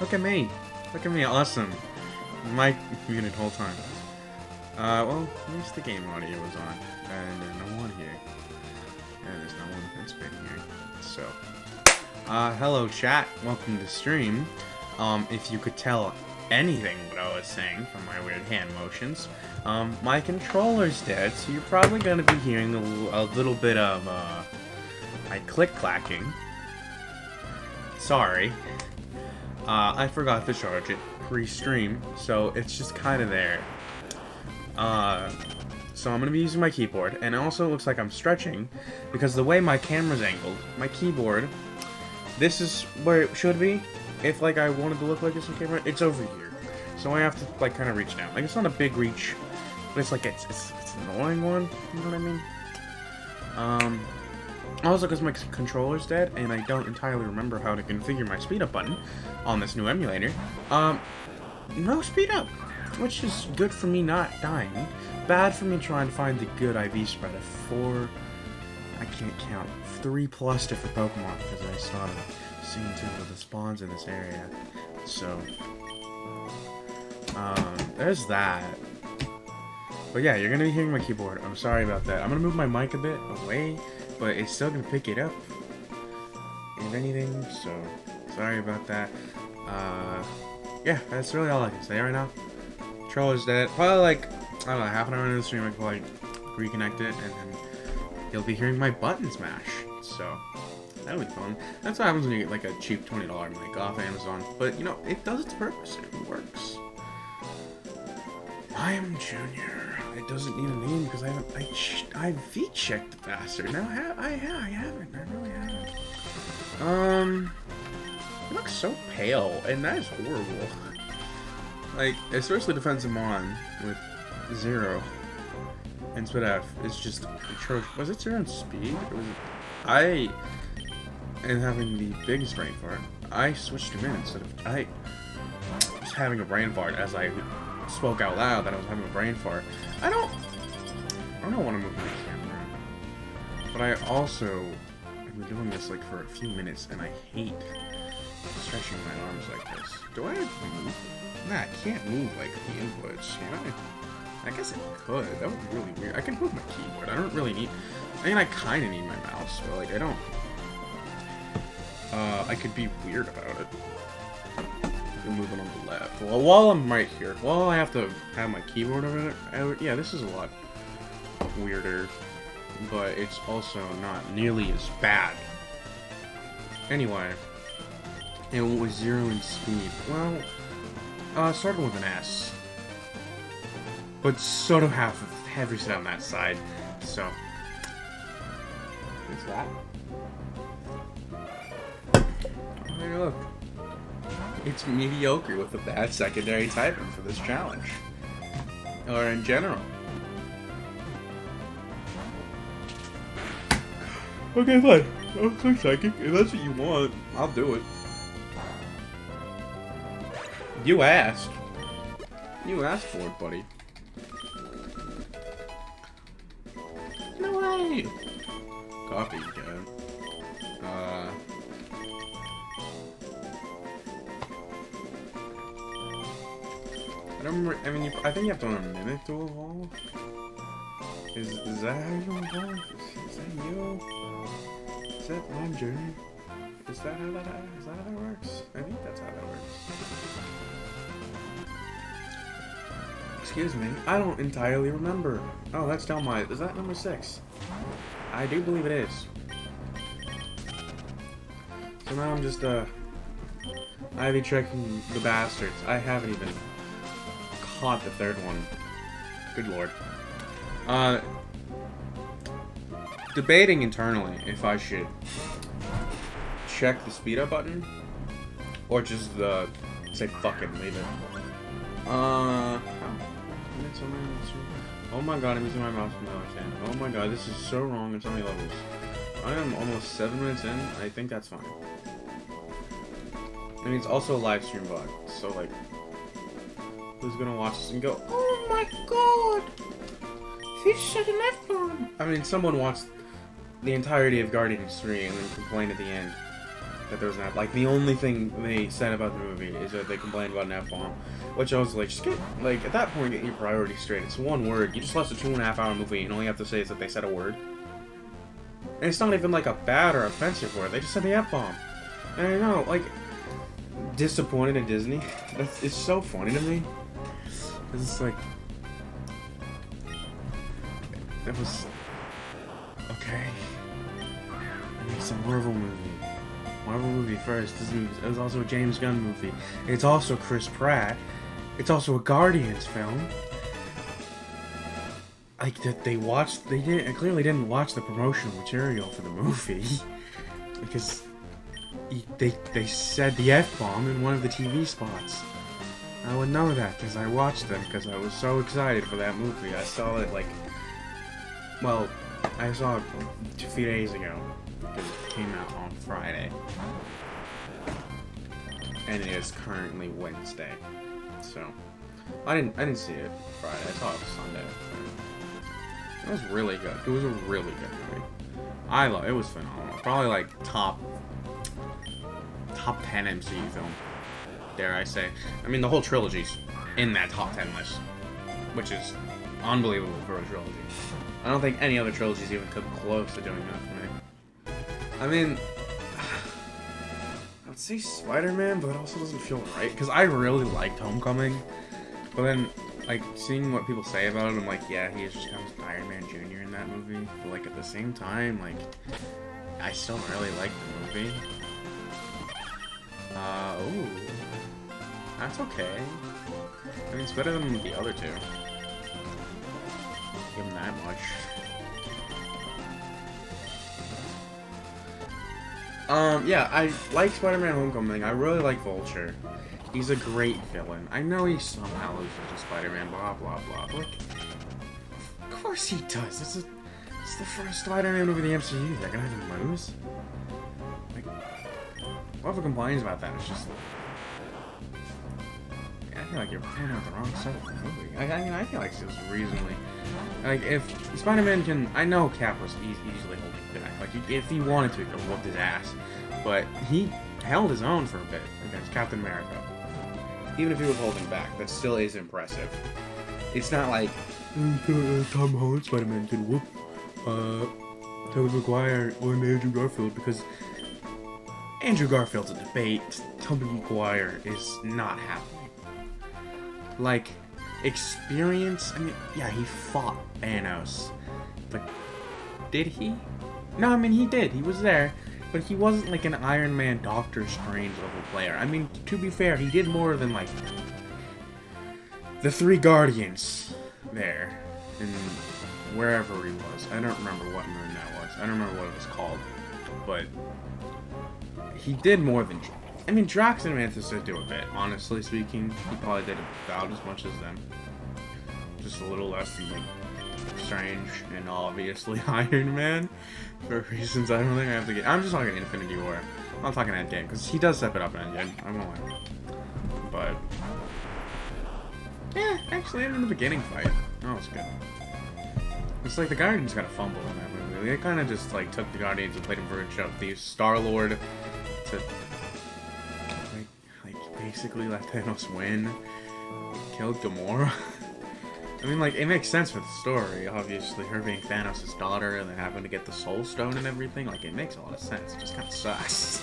Look at me. Look at me, awesome. Mic muted whole time. Well, at least the game audio was on. And there's no one here. And there's no one that's been here. So, hello chat. Welcome to stream. If you could tell anything what I was saying from my weird hand motions, my controller's dead, so you're probably going to be hearing a little bit of, my click-clacking. Sorry. I forgot to charge it pre-stream, so it's just kind of there. So I'm going to be using my keyboard, and it also looks like I'm stretching, because the way my camera's angled, my keyboard, this is where it should be. If, like, I wanted to look like this on camera, it's over here. So I have to, like, kind of reach down. Like, it's not a big reach, but it's like, it's an annoying one, you know what I mean? Also, because my controller's dead, and I don't entirely remember how to configure my speed up button on this new emulator, no speed up, which is good for me not dying, bad for me trying to find the good IV spread of 4, I can't count, 3+ different Pokemon, because I started seeing 2 of the spawns in this area, so, there's that. But yeah, you're gonna be hearing my keyboard, I'm sorry about that. I'm gonna move my mic a bit away, but it's still gonna pick it up, if anything, so sorry about that. Yeah, that's really all I can say right now. Controller's dead. Probably like, I don't know, half an hour into the stream I can probably reconnect it, and then you'll be hearing my button smash, so that'll be fun. That's what happens when you get like a cheap $20 mic off Amazon, but you know, it does its purpose, it works. I am Junior. It doesn't need a name because I V-checked the bastard. No, I haven't. I really haven't. He looks so pale, and that is horrible. Like, especially defensive Mon with 0 and Spit F is just atrocious. Was it 0 in speed? Or was it... I am having the biggest brain fart. I switched him in instead of... I was having a brain fart as I spoke out loud that I was having a brain fart. I don't want to move my camera, but I also have been doing this like for a few minutes, and I hate stretching my arms like this. Do I move? Nah, I can't move like the inputs, can I? I guess I could. That would be really weird. I can move my keyboard. I don't really need... I mean, I kind of need my mouse, but like, I don't... I could be weird about it. We're moving on the left. Well, while I'm right here, while I have to have my keyboard over there, yeah, this is a lot weirder, but it's also not nearly as bad. Anyway, and what was 0 in speed? Well, starting with an S, but sort of heavy set on that side, so it's that. Hey, look. It's mediocre with a bad secondary typing for this challenge. Or in general. Okay, fine. I'll click psychic. If that's what you want, I'll do it. You asked. You asked for it, buddy. No way! Copy, again. I don't remember. I mean, I think you have to run a minute to evolve. Is that how you evolve? Is that you? Is that my journey? Is that how that works? I think that's how that works. Excuse me. I don't entirely remember. Oh, that's down my. Is that number 6? I do believe it is. So now I'm just Ivy checking the bastards. I haven't even caught the 3rd one. Good lord. Debating internally if I should check the speed up button or just say fuck it and leave it. Oh my god, I'm using my mouse from the left hand. Oh my god, this is so wrong in so many levels. I am almost 7 minutes in. I think that's fine. And it's also a live stream bug, so like, who's gonna watch this and go, oh my god, he said an F-bomb? I mean, someone watched the entirety of Guardians 3 and then complained at the end that there was an F. Like, the only thing they said about the movie is that they complained about an F-bomb. Which I was like, just get, like, at that point, get your priorities straight. It's one word. You just watched a 2.5 hour movie and all you have to say is that they said a word. And it's not even like a bad or offensive word. They just said the F-bomb. And I know, like, disappointed in Disney. It's so funny to me. It's like, it was okay. It's a Marvel movie. Marvel movie first. It was also a James Gunn movie. It's also Chris Pratt. It's also a Guardians film. Like that they clearly didn't watch the promotional material for the movie because they said the F-bomb in one of the TV spots. I would know that because I watched them because I was so excited for that movie. I saw it like, well, I saw it 2 days ago because it came out on Friday, and it is currently Wednesday. So I didn't see it Friday. I saw it Sunday. It was really good. It was a really good movie. It was phenomenal. Probably like top 10 MCU film, dare I say. I mean, the whole trilogy's in that top 10 list, which is unbelievable for a trilogy. I don't think any other trilogies even come close to doing that for me. I mean, I would say Spider-Man, but it also doesn't feel right, because I really liked Homecoming, but then, like, seeing what people say about it, I'm like, yeah, he is just kind of Iron Man Jr. in that movie, but, like, at the same time, like, I still really like the movie. Ooh. That's okay. I mean, it's better than the other two. Give him that much. Yeah, I like Spider-Man Homecoming. I really like Vulture. He's a great villain. I know he somehow loses to Spider-Man, blah, blah, blah. But, like, of course he does. It's the first Spider-Man movie in the MCU. They're gonna have him lose? Like, whoever complains about that is just... I feel like you're playing out the wrong side of the movie. I feel like it was reasonably... Like, if Spider-Man can... I know Cap was easily holding back. Like, if he wanted to, he could have whooped his ass. But he held his own for a bit against Captain America. Even if he was holding back, that still is impressive. It's not like... Tom Holland Spider-Man can whoop Tobey Maguire or Andrew Garfield, because Andrew Garfield's a debate. Tobey Maguire is not happening. Like, experience, I mean, yeah, he fought Thanos. But did he? No, I mean, he did. He was there. But he wasn't like an Iron Man, Doctor Strange level player. I mean, to be fair, he did more than like the 3 Guardians there. And wherever he was. I don't remember what moon that was. I don't remember what it was called. But he did more than... I mean, Drax and Mantis did do a bit. Honestly speaking, he probably did about as much as them. Just a little less than, like, Strange and obviously Iron Man. For reasons I don't think I have to get... I'm just talking Infinity War. I'm not talking Endgame, because he does step it up in Endgame. I won't lie. But... yeah, actually, in the beginning fight. That was good. It's like the Guardians got a fumble in that movie. They kind of just like took the Guardians and played them for a joke. They used Star-Lord to like basically let Thanos win. Killed Gamora. I mean, like, it makes sense for the story. Obviously, her being Thanos' daughter and then having to get the Soul Stone and everything. Like, it makes a lot of sense. It just kind of sucks.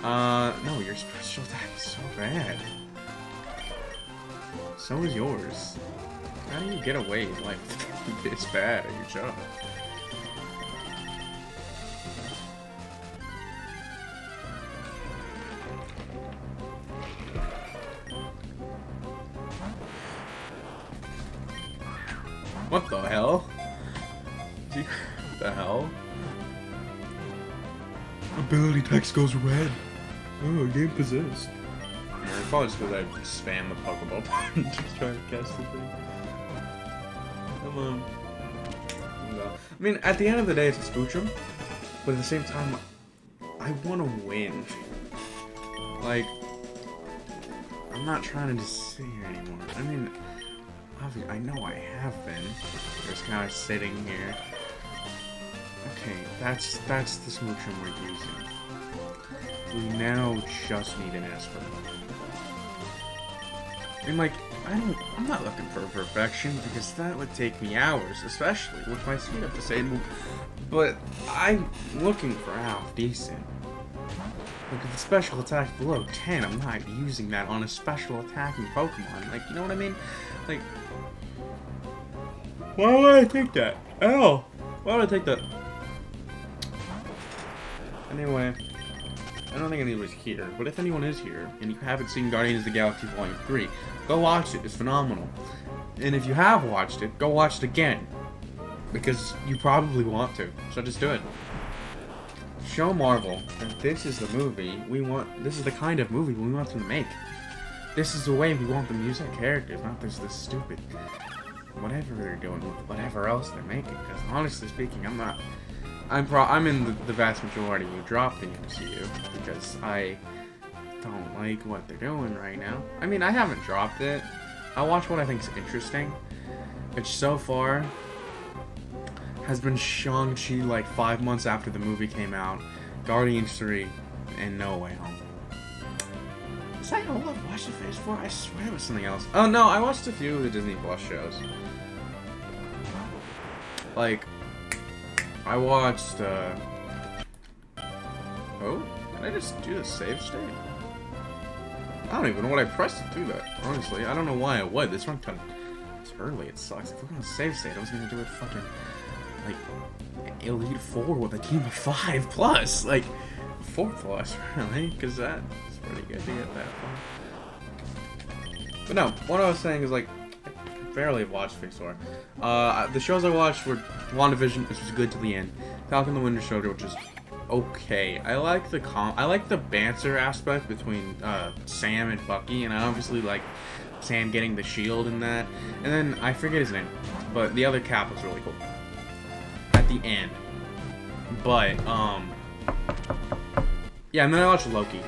No, your special attack is so bad. So is yours. How do you get away like this bad at your job? What the hell? What the hell? Ability text goes red. Oh, game possessed. Yeah, it's probably just because I spam the Pokeball button just trying to catch the thing. Come on. No. I mean, at the end of the day, it's a Spoochum, but at the same time, I want to win. Like, I'm not trying to just sit here anymore. I mean, obviously, I know I have been. Just kind of sitting here. Okay, that's the Smoochum we're using. We now just need an Esper. And like, I'm not looking for perfection because that would take me hours, especially with my speed up disabled. But I'm looking for half decent. Like, if the special attack below 10, I'm not using that on a special attacking Pokemon. Like, you know what I mean? Like, why would I take that? Ow! Why would I take that? Anyway, I don't think anybody's here, but if anyone is here, and you haven't seen Guardians of the Galaxy Volume 3, go watch it, it's phenomenal. And if you have watched it, go watch it again. Because you probably want to, so just do it. Show Marvel that this is the movie we want, this is the kind of movie we want them to make. This is the way we want them to use our characters, not this stupid whatever they're doing with whatever else they're making. Because honestly speaking, I'm in the vast majority who dropped the MCU because I don't like what they're doing right now. I mean, I haven't dropped it. I watch what I think is interesting, which so far has been Shang-Chi like 5 months after the movie came out, Guardians 3, and No Way Home. Is that all I've watched the Phase 4? I swear it was something else. Oh no, I watched a few of the Disney Plus shows. Like, I watched, oh, did I just do the save state? I don't even know what I pressed to do that, honestly. I don't know why I would. This one kind of, it's early, it sucks. If we're gonna save state, I was gonna do it fucking, like, Elite 4 with a team of 5 plus. Like, 4 plus, really? Because that's pretty good to get that far. But no, what I was saying is, like, I barely watched Phase 4. The shows I watched were WandaVision, which was good to the end. Falcon the Winter Soldier, which is okay. I like the banter aspect between Sam and Bucky, and I obviously like Sam getting the shield in that. And then I forget his name, but the other Cap was really cool at the end. But yeah, and then I watched Loki.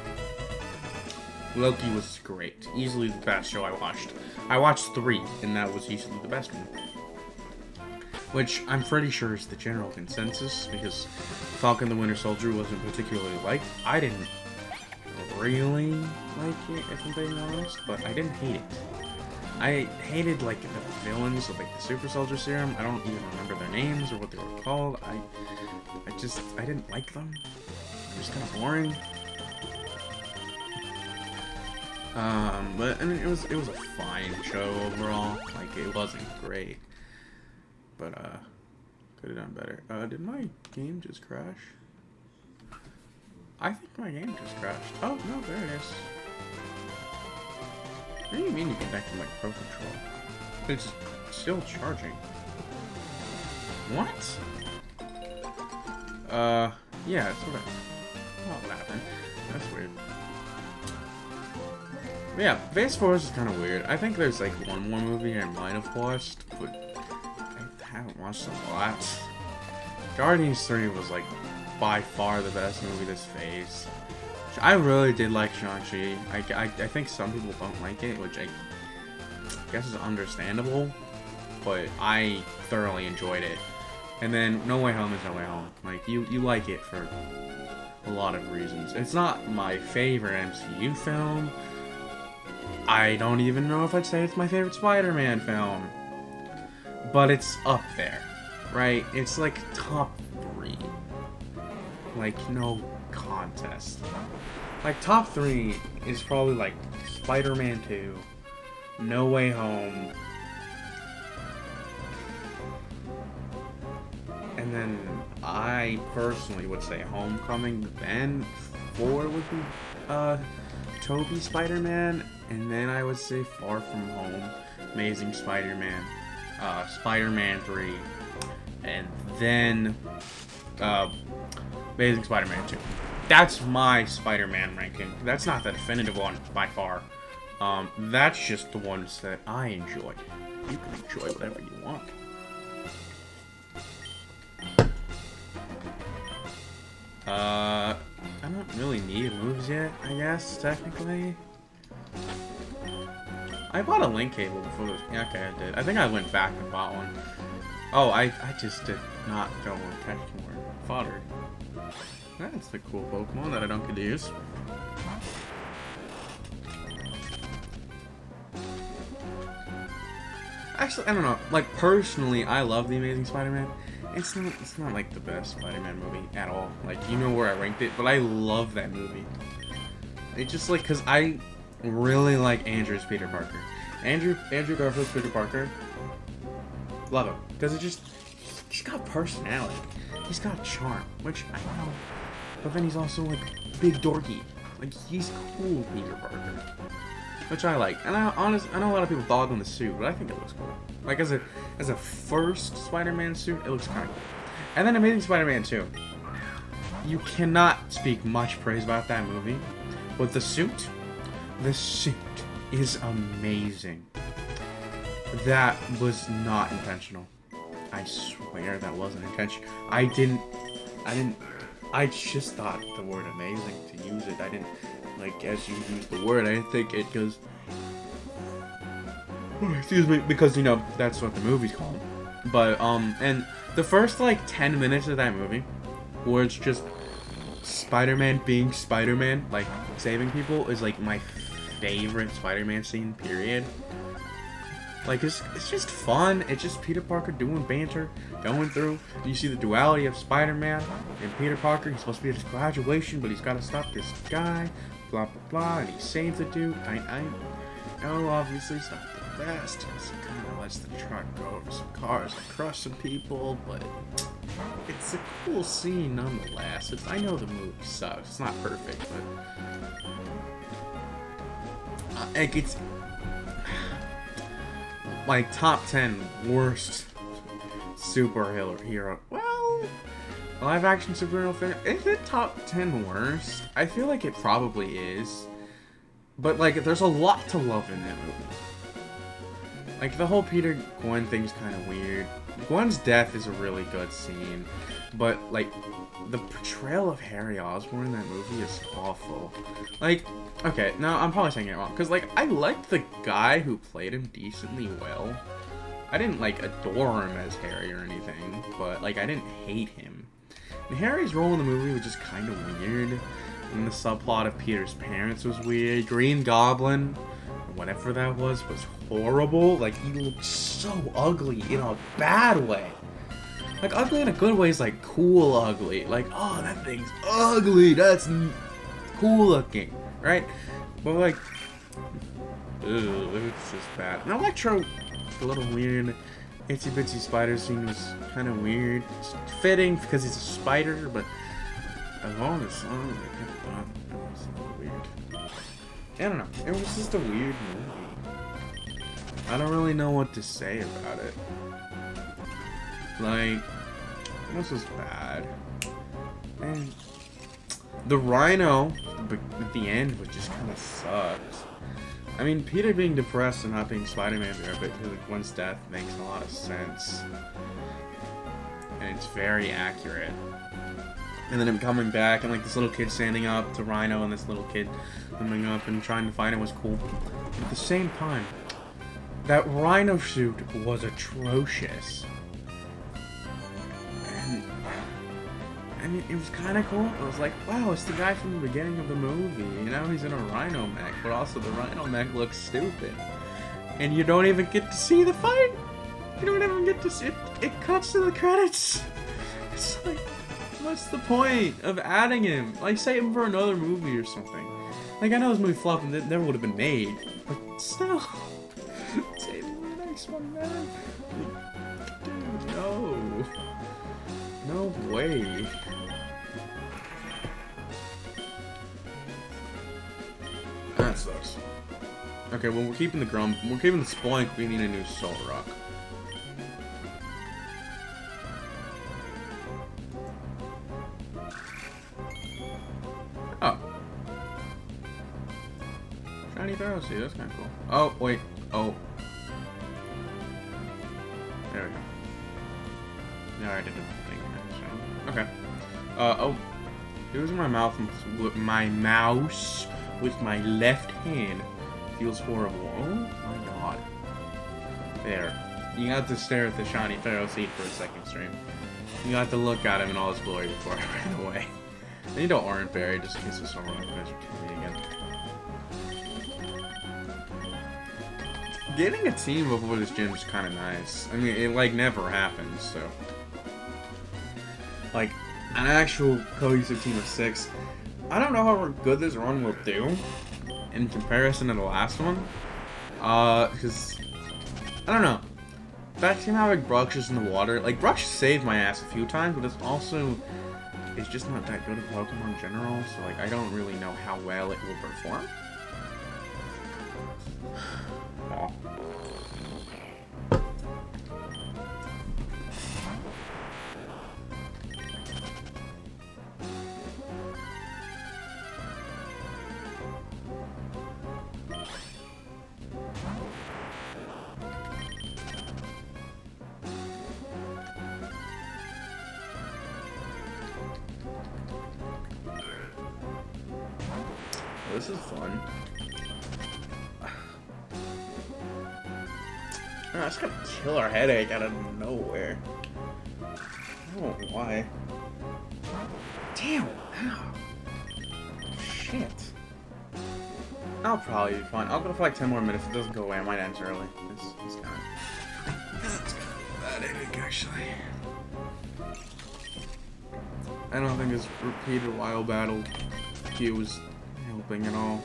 Loki was great. Easily the best show I watched. I watched 3, and that was easily the best one. Which I'm pretty sure is the general consensus, because Falcon the Winter Soldier wasn't particularly liked. I didn't really like it, if I'm being honest, but I didn't hate it. I hated, like, the villains of, like, the Super Soldier Serum. I don't even remember their names or what they were called. I didn't like them. just kind of boring. But I mean, it was a fine show overall. Like, it wasn't great, but could have done better. Did my game just crash? I think my game just crashed. Oh no, there it is. What do you mean you connected my Pro Control? It's still charging. What? Yeah, that's what happened. That's weird. But yeah, Phase 4 is kind of weird. I think there's like one more movie I might have watched, but I haven't watched a lot. Guardians 3 was like by far the best movie this phase. I really did like Shang-Chi. I think some people don't like it, which I guess is understandable, but I thoroughly enjoyed it. And then No Way Home is No Way Home. Like, you like it for a lot of reasons. It's not my favorite MCU film. I don't even know if I'd say it's my favorite Spider-Man film. But it's up there, right? It's like top 3. Like, no contest. Like, top 3 is probably like Spider-Man 2, No Way Home, and then I personally would say Homecoming, then 4 would be Tobey Spider-Man, and then I would say Far From Home, Amazing Spider-Man, Spider-Man 3, and then Amazing Spider-Man 2. That's my Spider-Man ranking. That's not the definitive one by far. That's just the ones that I enjoy. You can enjoy whatever you want. I don't really need moves yet, I guess, technically. I bought a link cable before this. Yeah, okay, I did. I think I went back and bought one. Oh, I just did not go and catch more fodder. That's a cool Pokemon that I don't get to use. Actually, I don't know. Like, personally, I love The Amazing Spider-Man. It's not like the best Spider-Man movie at all. Like, you know where I ranked it, but I love that movie. It's just like, cause I really like Andrew's Peter Parker. Andrew Garfield's Peter Parker. Love him. Cause he's got personality. He's got charm, which I know. But then he's also like big dorky. Like, he's cool, Peter Parker. Which I like. And I know a lot of people dog on the suit, but I think it looks cool. Like, as a first Spider-Man suit, it looks kind of cool. And then Amazing Spider-Man 2. You cannot speak much praise about that movie. But the suit is amazing. That was not intentional. I swear that wasn't intentional. I just thought the word amazing to use it. I didn't, like, as you use the word, I didn't think it goes, excuse me, because, you know, that's what the movie's called. But, and the first, like, 10 minutes of that movie, where it's just Spider-Man being Spider-Man, like, saving people, is, like, my favorite Spider-Man scene, period. Like, it's just fun. It's just Peter Parker doing banter, going through. You see the duality of Spider-Man and Peter Parker. He's supposed to be at his graduation, but he's got to stop this guy, blah, blah, blah, and he saves the dude. I know, obviously, it's not the best, because he kind of lets the truck go over some cars and crush some people, but it's a cool scene nonetheless. I know the movie sucks. It's not perfect, but it's like top 10 worst superhero. Well, live action superhero film. Is it top 10 worst? I feel like it probably is. But like, there's a lot to love in that movie. Like, the whole Peter Gwen thing's kind of weird. Gwen's death is a really good scene, but like, the portrayal of Harry Osborn in that movie is awful. Like, okay, now I'm probably saying it wrong, because like, I liked the guy who played him decently well. I didn't like adore him as Harry or anything, but like, I didn't hate him. And Harry's role in the movie was just kind of weird, and the subplot of Peter's parents was weird. Green Goblin, whatever that was horrible. Like, he looked so ugly in a bad way. Like, ugly in a good way is like cool ugly. Like, oh, that thing's ugly. That's cool looking, right? But like, ew, it's just bad. And Electro, a little weird. Itsy Bitsy Spider scene was kind of weird. It's fitting because he's a spider, but as long as they kept done, it was a little weird. I don't know. It was just a weird movie. I don't really know what to say about it. Like, this was bad. And the Rhino at the end was just kind of sucked. I mean, Peter being depressed and not being Spider-Man there, but like Gwen's death makes a lot of sense. And it's very accurate. And then him coming back and like this little kid standing up to Rhino and this little kid coming up and trying to fight him was cool. But at the same time, that Rhino suit was atrocious. And I mean, it was kind of cool. I was like, wow, it's the guy from the beginning of the movie. You know, he's in a Rhino mech, but also the Rhino mech looks stupid. And you don't even get to see the fight. You don't even get to see it. It cuts to the credits. It's like, what's the point of adding him? Like, save him for another movie or something. Like, I know this movie flopped and it never would have been made, but still, save him for the next one, man. Dude, no. No way. That sucks. Okay, well, we're keeping the Grump. We're keeping the Spoink. We need a new Soul Rock. Oh. Shiny Barrel Seed. That's kind of cool. Oh, wait. Oh. There we go. No, I didn't think. Okay. Oh. Using my mouth with my mouse with my left hand feels horrible. Oh my god. There. You got to stare at the shiny Pharaoh Seed for a second stream. You got to look at him in all his glory before I ran away. I need an Orange Berry just in case there's someone who guys are killing me again. Getting a team before this gym is kind of nice. I mean, it like never happens, so. Like, an actual cohesive team of 6. I don't know how good this run will do in comparison to the last one. Because, I don't know. That team having Bruxish in the water, like, Bruxish saved my ass a few times, but it's also, it's just not that good of Pokemon in general, so, like, I don't really know how well it will perform. Oh. This is fun. Oh, it's gonna kill our headache out of nowhere. I don't know why. Damn! Ow. Shit. I'll probably be fine. I'll go for like 10 more minutes. If it doesn't go away, I might end early. It's kind of bad headache, actually. I don't think this repeated wild battle queue is helping at all.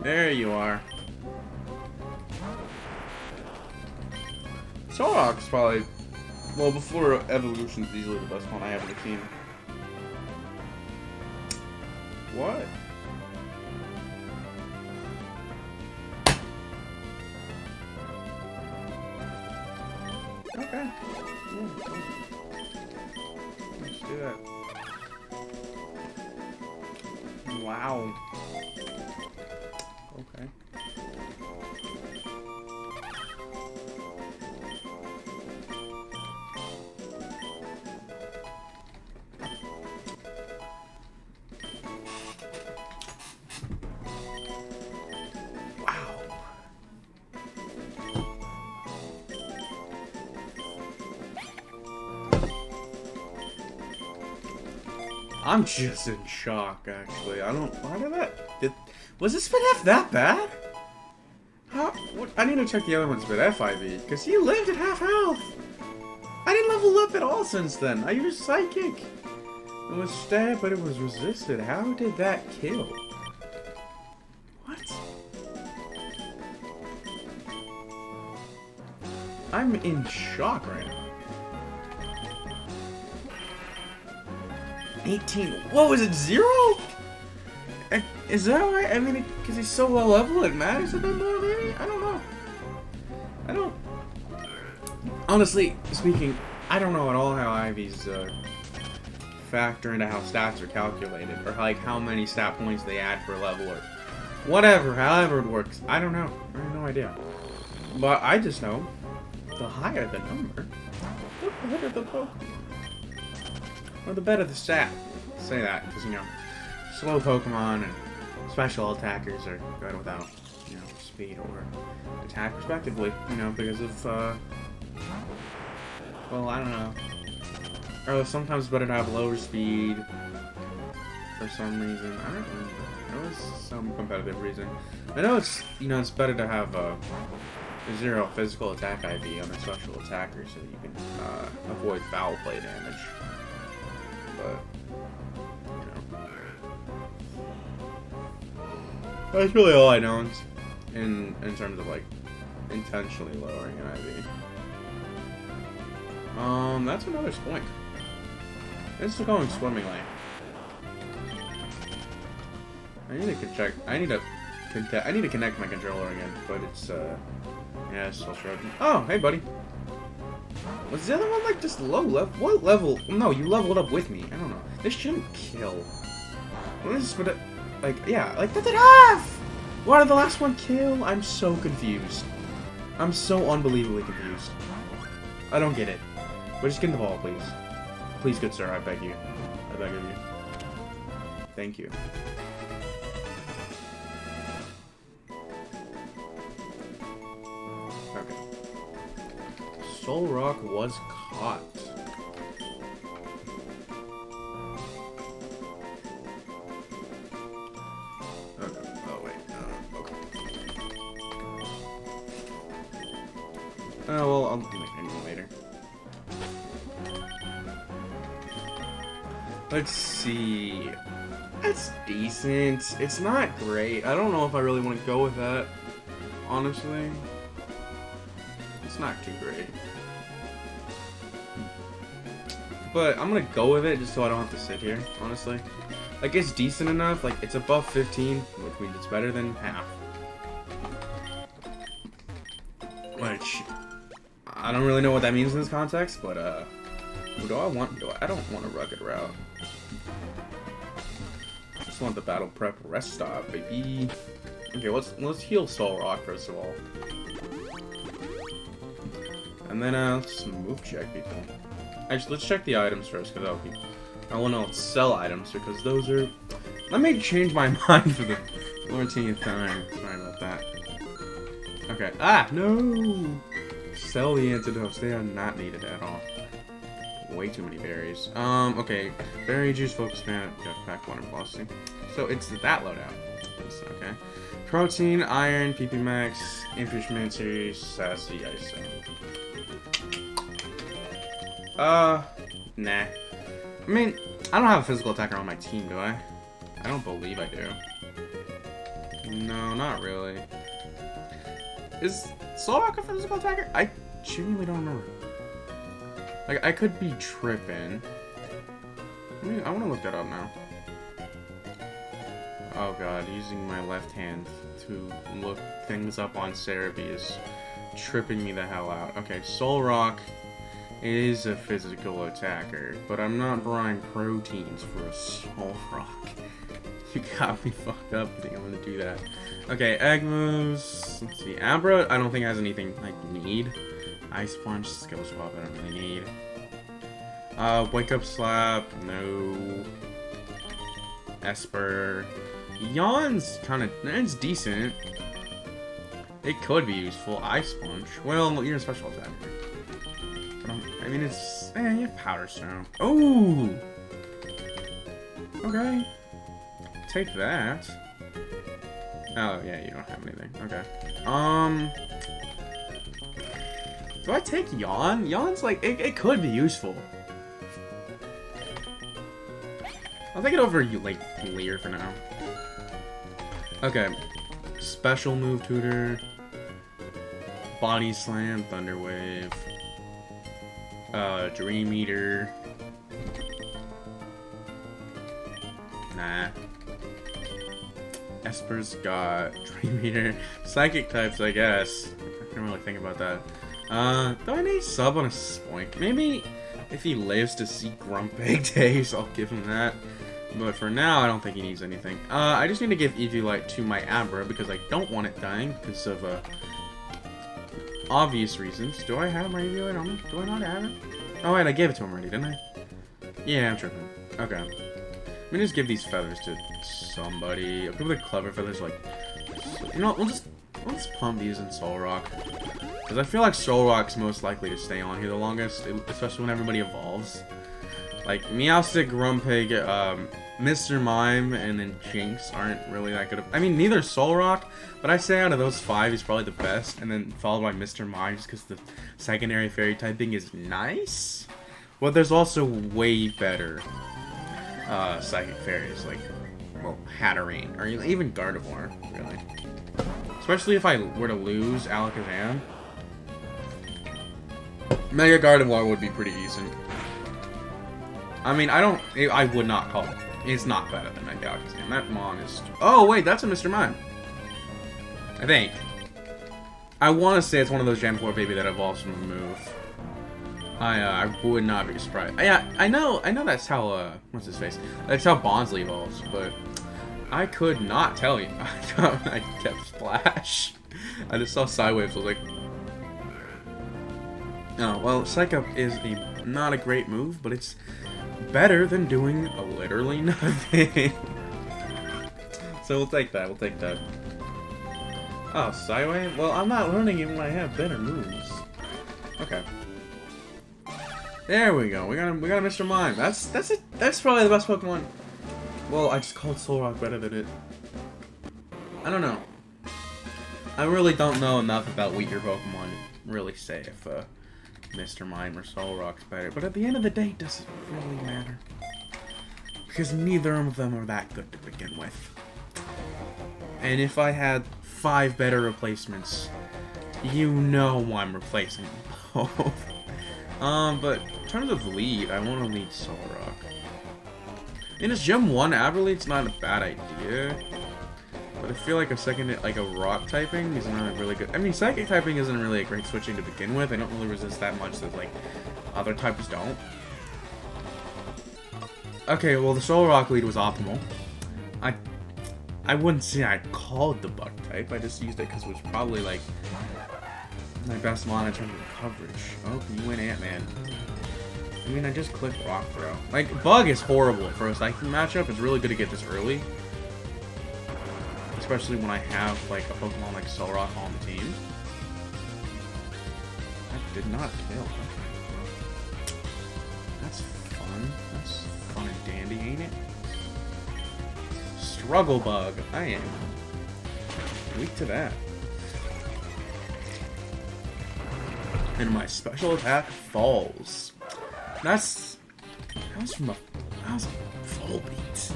There you are. Solrock's probably, well, before Evolution's easily the best one I have in the team. What? Okay. Yeah. Let's do that. Wow. Okay. I'm just in shock, actually. I don't... Why did that... Was this Spinef that bad? How... What, I need to check the other one's Spinef IV, because he lived at half health! I didn't level up at all since then. I used Psychic. It was stabbed, but it was resisted. How did that kill? What? I'm in shock right now. 18. Whoa, is it 0? Is that why? I mean, because he's so low level, it matters a bit more, maybe? I don't know. I don't... Honestly speaking, I don't know at all how IVs factor into how stats are calculated, or like how many stat points they add per level, or whatever, however it works. I don't know. I have no idea. But I just know, the higher the number, the better the Pokemon. Or the better the stat. Say that, because, you know, slow Pokemon and special attackers are good without, you know, speed or attack respectively, you know, because of, well, I don't know. Or sometimes it's better to have lower speed for some reason. I don't remember. There was some competitive reason. I know it's, you know, it's better to have a 0 physical attack IV on a special attacker so that you can avoid foul play damage. But, you know. That's really all I know in terms of, like, intentionally lowering an IV. That's another spoink. This is going swimmingly. I need to connect my controller again, but it's yeah, it's still struggling. Oh, hey buddy. Was the other one like just low level? What level? No, you leveled up with me. I don't know. This shouldn't kill. What is this? Like, yeah, like that did half. Why did the last one kill? I'm so confused. I'm so unbelievably confused. I don't get it. But just get in the ball, please. Please, good sir, I beg you. I beg of you. Thank you. Okay. Soul Rock was caught. Okay. Oh, wait. Okay. Oh, well, I'll make anything later. Let's see. That's decent. It's not great. I don't know if I really want to go with that. Honestly. It's not too great. But I'm gonna go with it just so I don't have to sit here, honestly. Like, it's decent enough. Like, it's above 15, which means it's better than half. Which, I don't really know what that means in this context, but, who do I want? I don't want a rugged route. I just want the battle prep rest stop, baby. Okay, let's heal Soul Rock first of all. And then, let's move check people. Actually, let's check the items first, because I want to sell items, because those are... Let me change my mind for the 14th time. Sorry about that. Okay. Ah, no! Sell the antidotes. They are not needed at all. Way too many berries. Okay. Berry juice, focus man, pack 1 and flossing. So it's that loadout. Okay. Protein, iron, PP max, infantryman series, sassy, iso. Nah. I mean, I don't have a physical attacker on my team, do I? I don't believe I do. No, not really. Is Soul Rock a physical attacker? I genuinely don't remember. Like, I could be tripping. I want to look that up now. Oh god, using my left hand to look things up on Cerebi is tripping me the hell out. Okay, Soul Rock is a physical attacker, but I'm not buying proteins for a Soul Rock. You got me fucked up. I think I'm gonna do that. Okay, egg moves. Let's see. Abra, I don't think has anything I need. Ice Punch, Skill Swap, I don't really need. Wake Up Slap, no. Esper. Yawn's kinda, it's decent. It could be useful. Ice Punch. Well, you're a special attacker. I mean, it's, you have Powder Stone. Oh! Okay. Take that. Oh, yeah, you don't have anything. Okay. Do I take Yawn? Yawn's like, it could be useful. I'll take it over, like, Leer for now. Okay. Special move tutor. Body Slam, Thunder Wave. Dream Eater. Nah. Esper's got Dream Eater. Psychic types, I guess. I don't really think about that. Do I need sub on a Spoink? Maybe if he lives to see Grumpig days, I'll give him that. But for now, I don't think he needs anything. I just need to give Eviolite to my Abra because I don't want it dying because of, obvious reasons. Do I have my Eviolite on me? Do I not have it? Oh, wait, I gave it to him already, didn't I? Yeah, I'm tripping. Okay. Let me just give these feathers to somebody. I'll give the clever feathers, like... You know, we'll just pump these in Soul Rock. Because I feel like Soul Rock's most likely to stay on here the longest, especially when everybody evolves. Like, Meowstic, Grumpig, Mr. Mime, and then Jinx aren't really that good. I mean, neither Soul Rock, but I say out of those 5, he's probably the best, and then followed by Mr. Mime, just because the secondary fairy typing is nice. But there's also way better psychic fairies, like, well, Hatterene, or even Gardevoir, really. Especially if I were to lose Alakazam. Mega Gardevoir would be pretty decent. I mean, I would not call it. It's not better than Mega Alakazam. That Mon is... Oh, wait, that's a Mr. Mime. I think. I want to say it's one of those Gen 4 baby that evolves from a move. I would not be surprised. Yeah, I know that's how, what's his face? That's how Bonsly evolves, but I could not tell you. I kept Splash. I just saw Sidewaves, I was like... Oh, well, Psych Up is not a great move, but it's better than doing literally nothing. So we'll take that, Oh, Sideway? Well, I'm not learning it when I have better moves. Okay. There we go. We got a Mr. Mime. That's probably the best Pokemon. Well, I just called Solrock better than it. I don't know. I really don't know enough about weaker Pokemon to really say if Mr. Mime or Solrock's better. But at the end of the day, it doesn't really matter. Because neither of them are that good to begin with. And if I had 5 better replacements, you know I'm replacing them both. But in terms of lead, I want to lead Solrock. In his Gym 1 Aberlead, it's not a bad idea. But I feel like a rock typing is not really good. I mean, psychic typing isn't really a great switching to begin with. I don't really resist that much that, like, other types don't. Okay, well, the Solrock lead was optimal. I wouldn't say I called the bug type. I just used it because it was probably, like, my best mon in terms of coverage. Oh, you win Ant-Man. I mean, I just clicked Rock Throw. Like, Bug is horrible for a Psychic matchup. It's really good to get this early. Especially when I have, like, a Pokemon like Solrock on the team. That did not kill. Okay. That's fun. That's fun and dandy, ain't it? Struggle Bug. I am weak to that. And my special attack falls. That was a full beat.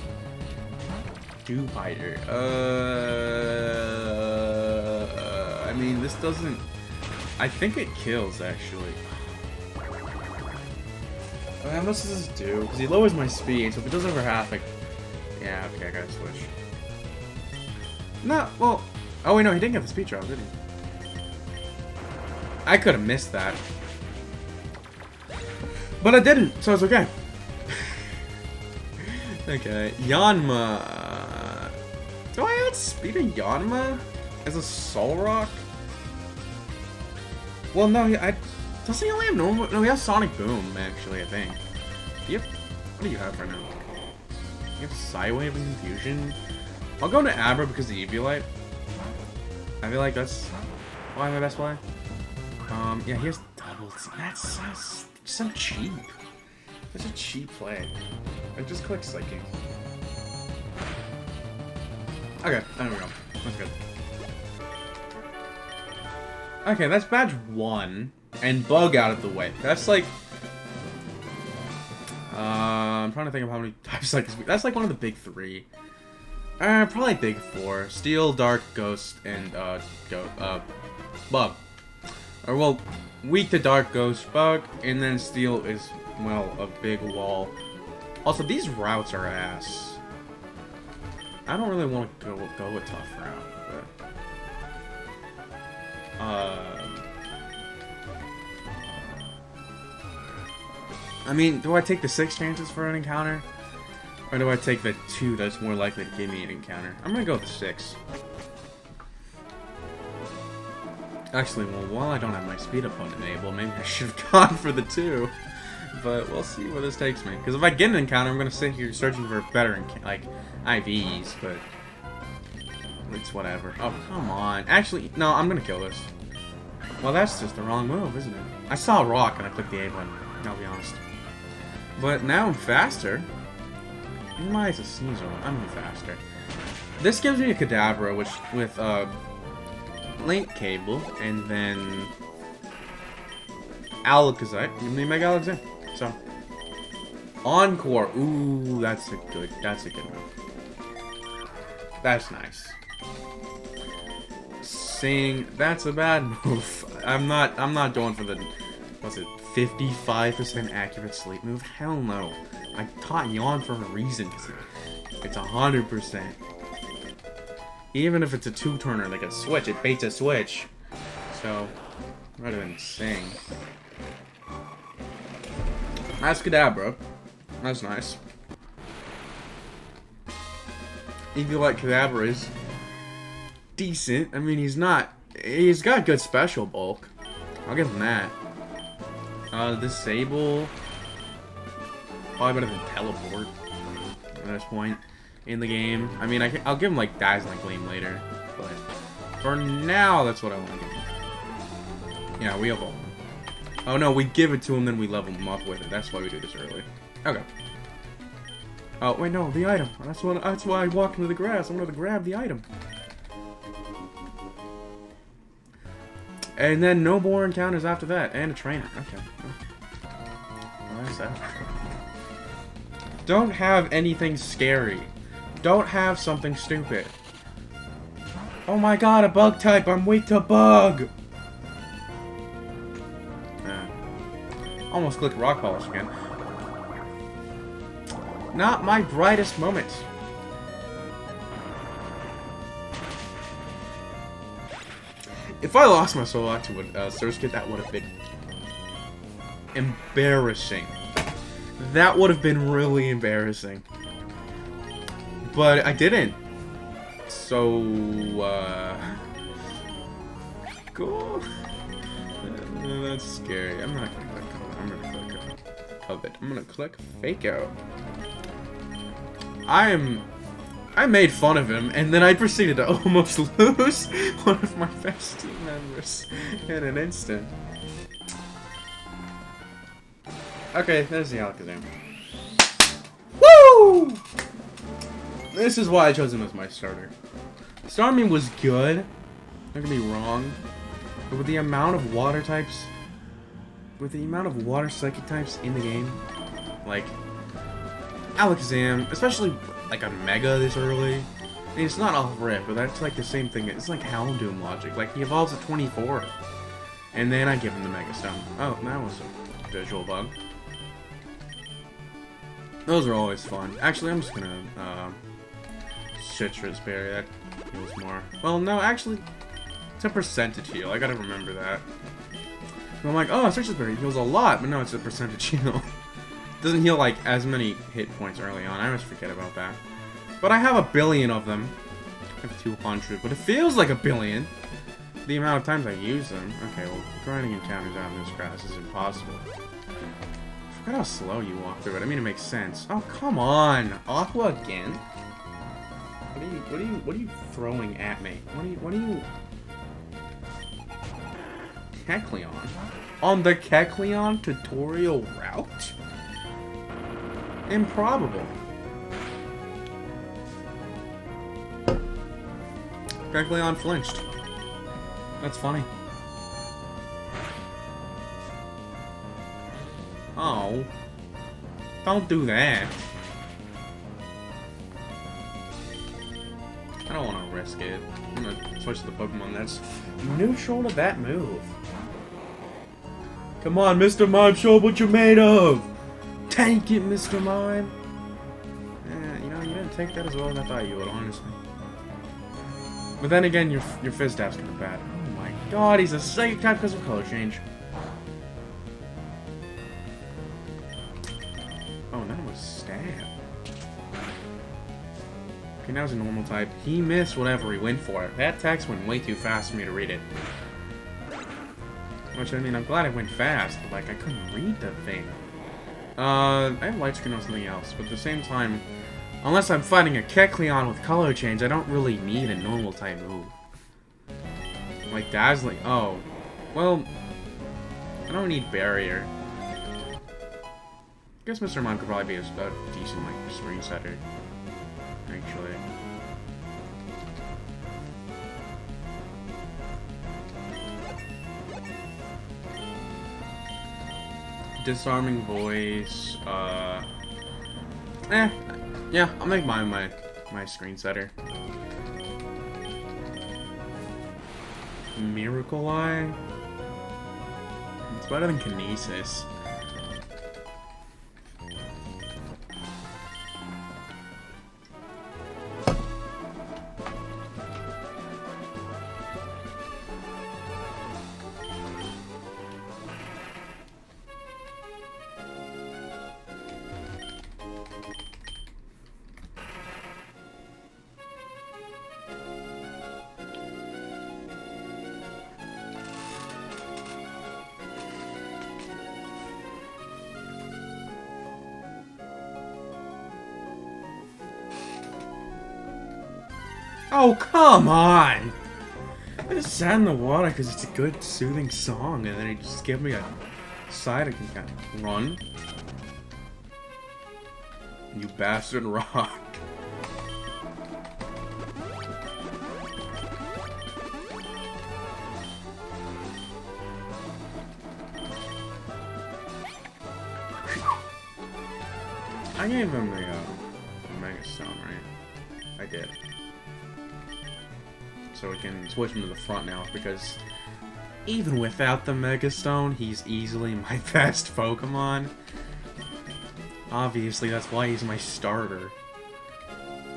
Dewpider. I mean, this doesn't... I think it kills, actually. How much does this do? Because he lowers my speed, so if it does over half, like... Yeah, okay, I gotta switch. No, well... Oh, wait, no, he didn't get the speed drop, did he? I could have missed that. But I didn't, so it's okay. Okay, Yanma. Do I outspeed a Yanma as a Solrock? Well, no, doesn't he only have normal? No, he has Sonic Boom, actually, I think. What do you have right now? You have Psywave and Confusion? I'll go to Abra because of the Eviolite. I feel like that's why my best play. Yeah, he has double. That's so cheap. That's a cheap play. I just clicked Psychic. Okay, there we go. That's good. Okay, that's badge 1. And bug out of the way. That's like... I'm trying to think of how many types like this. That's like one of the big 3. Probably big 4. Steel, Dark, Ghost, and Bug. Or well, weak to Dark, Ghost, Bug, and then Steel is, well, a big wall. Also, these routes are ass. I don't really want to go a tough route, but... I mean, do I take the 6 chances for an encounter? Or do I take the 2 that's more likely to give me an encounter? I'm gonna go with the 6. Actually, well, while I don't have my speed opponent enabled, maybe I should have gone for the 2. But we'll see where this takes me. Because if I get an encounter, I'm gonna sit here searching for better, like, IVs, but... it's whatever. Oh, come on. Actually, no, I'm gonna kill this. Well, that's just the wrong move, isn't it? I saw a rock and I clicked the A button, I'll be honest. But now I'm faster. Why is a Sneasel? I'm faster. This gives me a Kadabra, which with Link Cable, and then Alakazam. Give me Mega Alakazam. So Encore. Ooh, that's a good move. That's nice. Sing. That's a bad move. I'm not going for the. What's it? 55% accurate sleep move? Hell no. I taught Yawn for a reason, because it's 100%. Even if it's a 2-turner, like a switch, it baits a switch. So, rather than Sing. That's Kadabra. That's nice. If you like Kadabra is decent. I mean, he's got good special bulk. I'll give him that. Disable. Probably better than Teleport at this point in the game. I mean, I'll give him like Dazzling Gleam later, but for now, that's what I want to give him. Yeah, we evolve him. Oh no, we give it to him, then we level him up with it. That's why we do this early. Okay. Oh wait, no, the item. That's why I walked into the grass. I wanted to grab the item. And then no more encounters after that, and a trainer. Okay. Why that? Don't have anything scary. Don't have something stupid. Oh my god, a bug type! I'm weak to bug! Almost clicked Rock Polish again. Not my brightest moment. If I lost my soul out to a Surskit, that would have been embarrassing. That would have been really embarrassing. But I didn't. So, cool. That's scary. I'm not gonna click Covet. I'm gonna click Covet. I'm gonna click Fake Out. I made fun of him, and then I proceeded to almost lose one of my best team members in an instant. Okay, there's the Alakazam. Woo! This is why I chose him as my starter. Starmie was good, don't get me wrong, but with the amount of water types, with the amount of water psychic types in the game, like Alakazam, especially like a Mega this early, I mean, it's not off rip, but that's like the same thing. It's like Houndoom logic. Like he evolves at 24, and then I give him the Mega Stone. Oh, that was a visual bug. Those are always fun. Actually, I'm just gonna Citrus Berry. That heals more. Well, no, actually, it's a percentage heal. I gotta remember that. And I'm like, oh, Citrus Berry heals a lot, but no, it's a percentage heal. Doesn't heal like as many hit points early on. I always forget about that. But I have a billion of them. I have 200, but it feels like a billion. The amount of times I use them. Okay, well, grinding encounters out in this grass is impossible. I forgot how slow you walk through it. I mean, it makes sense. Oh, come on, Aqua again. What are you throwing at me? What are you? Kecleon? On the Kecleon tutorial route? Improbable. Kecleon flinched. That's funny. Oh. Don't do that. I don't want to risk it. I'm gonna switch to the Pokemon that's neutral to that move. Come on, Mr. Mime, show what you're made of! Tank it, Mr. Mime! You know, you didn't take that as well as I thought you would, honestly. But then again, your Fizz Tap's kind of bad. Oh my god, he's a Psychic type because of color change. Oh, that was Stab. Okay, now it's a normal type. He missed whatever he went for. That text went way too fast for me to read it. Which, I mean, I'm glad it went fast, but, like, I couldn't read the thing. I have light screen on something else, but at the same time, unless I'm fighting a Kecleon with color change, I don't really need a normal type move. Like Dazzling. Oh. Well, I don't need Barrier. I guess Mr. Mime could probably be a decent, like, screen setter. Actually. Disarming Voice, yeah, I'll make mine my screen setter. Miracle Eye? It's better than Kinesis. Oh, come on! I just sat in the water because it's a good, soothing song, and then he just gave me a side I can kind of run. You bastard rock. I gave him a Mega Stone, right? I did. So we can switch him to the front now, because even without the Mega Stone, he's easily my best Pokemon. Obviously, that's why he's my starter.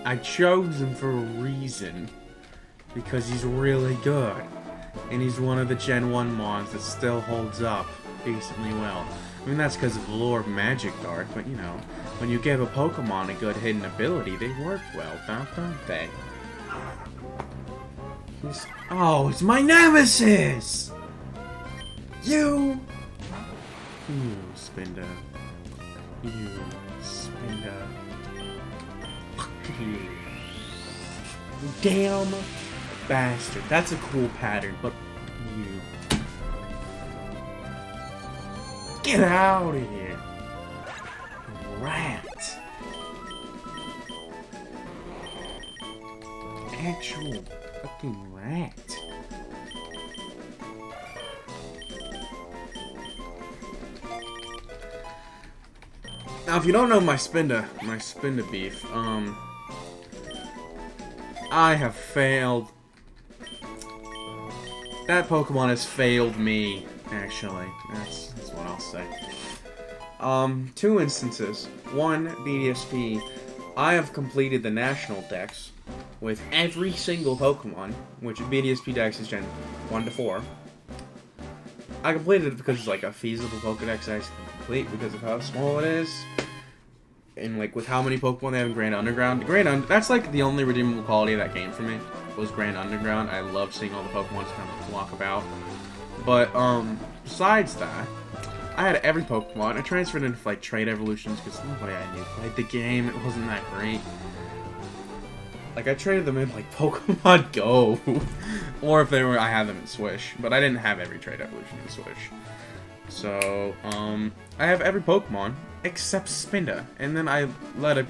I chose him for a reason, because he's really good. And he's one of the Gen 1 mons that still holds up decently well. I mean, that's because of the lore of Magic Dark, but you know, when you give a Pokemon a good hidden ability, they work well, don't they? Oh, it's my nemesis! You Spinda. You Spinda. Damn bastard. That's a cool pattern, but you... Get out of here! Rat! Actual fucking rat. Now, if you don't know my Spinda beef, I have failed. That Pokemon has failed me, actually. That's what I'll say. Two instances. One, BDSP. I have completed the National Dex with every single Pokemon, which BDSP Dex is Gen 1 to 4. I completed it because it's like a feasible Pokedex to actually complete because of how small it is. And like with how many Pokemon they have in Grand Underground. That's like the only redeemable quality of that game for me, was Grand Underground. I love seeing all the Pokemon just kind of walk about. But besides that, I had every Pokemon. I transferred into like trade evolutions because nobody I knew played the game. It wasn't that great. Like I traded them in like Pokemon Go, or if they were, I had them in Swish. But I didn't have every trade evolution in Swish. So I have every Pokemon except Spinda, and then I let a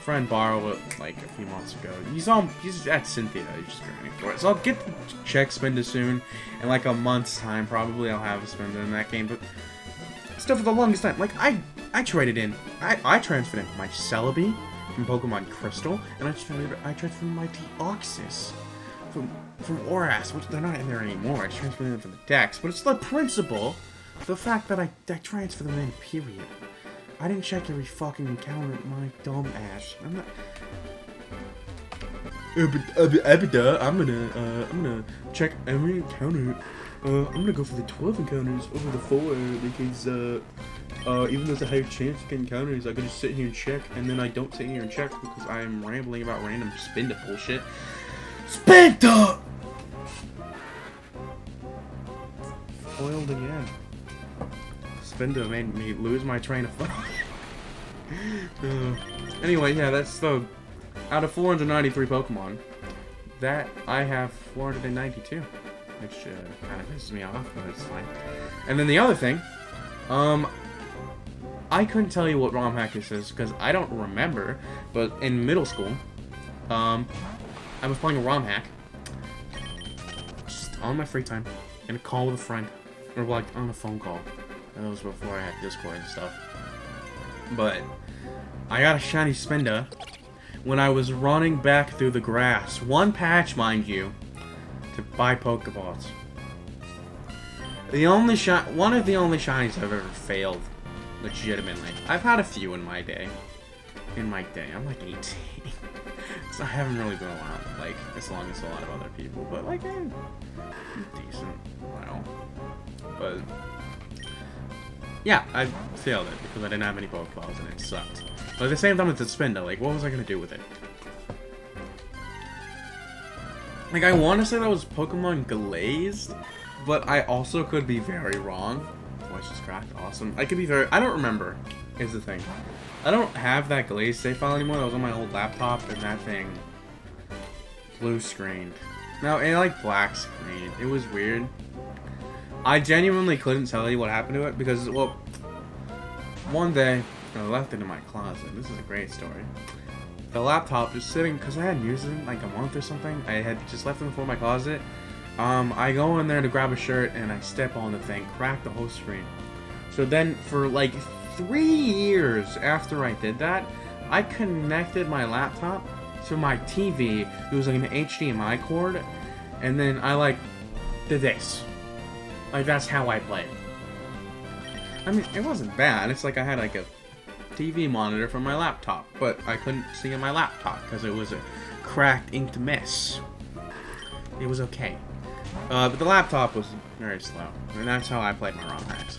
friend borrow it like a few months ago. He's at Cynthia. He's just grinding for it. So I'll get the check Spinda soon. In like a month's time, probably I'll have a Spinda in that game. But still, for the longest time, like I traded in. I transferred in my Celebi from Pokemon Crystal, and I transferred in my Deoxys from Oras, which they're not in there anymore. I transferred them from the Dex, but it's the principle, the fact that I transferred them in. Period. I didn't check every fucking encounter, my dumb ass. I'm not. I'm gonna check every encounter. I'm gonna go for the 12 encounters over the 4 because even though there's a higher chance to get encounters, I could just sit here and check, and then I don't sit here and check because I'm rambling about random Spinda bullshit. Spinda! Foiled again. Spinda made me lose my train of thought. Anyway, yeah, that's the... Out of 493 Pokemon, that I have 492. Which kind of pisses me off, but it's fine. And then the other thing, I couldn't tell you what ROM hack this is, because I don't remember, but in middle school, I was playing a ROM hack, just on my free time, in a call with a friend, or like on a phone call. That was before I had Discord and stuff. But I got a shiny Spinda when I was running back through the grass. One patch, mind you, to buy Pokeballs. One of the only shinies I've ever failed, legitimately. I've had a few in my day. I'm like 18. So I haven't really been around, like, as long as a lot of other people. But, like, I'm decent. Well. But... yeah, I failed it because I didn't have any Pokeballs and it sucked. But at the same time, it's a Spinda. Like, what was I gonna do with it? Like, I want to say that was Pokemon Glazed, but I also could be very wrong. Voice is cracked. Awesome. I could be very... I don't remember, is the thing. I don't have that Glazed save file anymore. That was on my old laptop, and that thing... blue screened. No, it like black screened. It was weird. I genuinely couldn't tell you what happened to it because, well, one day I left it in my closet. This is a great story. The laptop is sitting, because I hadn't used it in like a month or something. I had just left it before my closet. I go in there to grab a shirt and I step on the thing, crack the whole screen. So then for like 3 years after I did that, I connected my laptop to my TV. It was like an HDMI cord, and then I like did this. Like, that's how I played. I mean, it wasn't bad. It's like I had like a TV monitor from my laptop, but I couldn't see on my laptop because it was a cracked, inked mess. It was okay. But the laptop was very slow, and that's how I played my ROM hacks.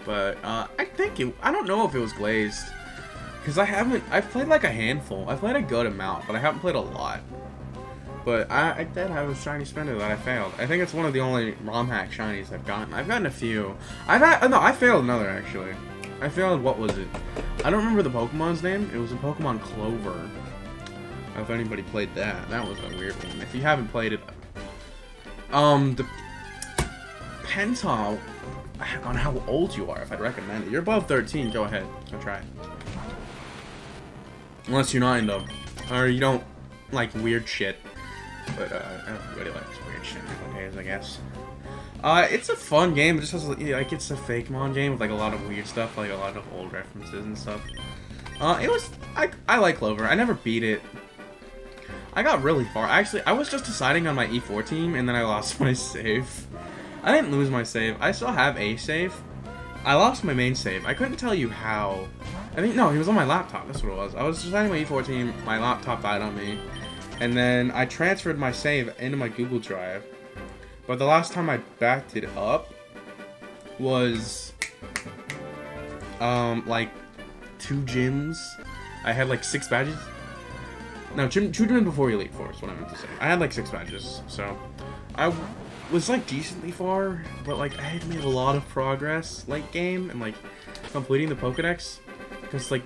But I don't know if it was glazed, because I've played like a handful. I've played a good amount, but I haven't played a lot. But I did have a shiny Spinda that I failed. I think it's one of the only ROM hack shinies I've gotten. I've gotten a few. I failed another, actually. I failed, what was it? I don't remember the Pokemon's name. It was a Pokemon Clover. If anybody played that. That was a weird one. If you haven't played it... the... Pental... on how old you are, if I'd recommend it. You're above 13, go ahead. Go try it. Unless you're not into... or you don't like weird shit. But, everybody likes weird shit nowadays, I guess. It's a fun game. It just has, like, it's a Fakemon game with, like, a lot of weird stuff, like, a lot of old references and stuff. I like Clover. I never beat it. I got really far. Actually, I was just deciding on my E4 team, and then I lost my save. I didn't lose my save. I still have a save. I lost my main save. I couldn't tell you how. I think, no, he was on my laptop. That's what it was. I was deciding my E4 team. My laptop died on me. And then I transferred my save into my Google Drive. But the last time I backed it up was, like, 2 gyms. I had, like, 6 badges. No, 2 gyms before Elite Four is what I meant to say. I had, like, 6 badges, so I was, like, decently far, but, like, I had made a lot of progress late game and, like, completing the Pokedex. Because, like,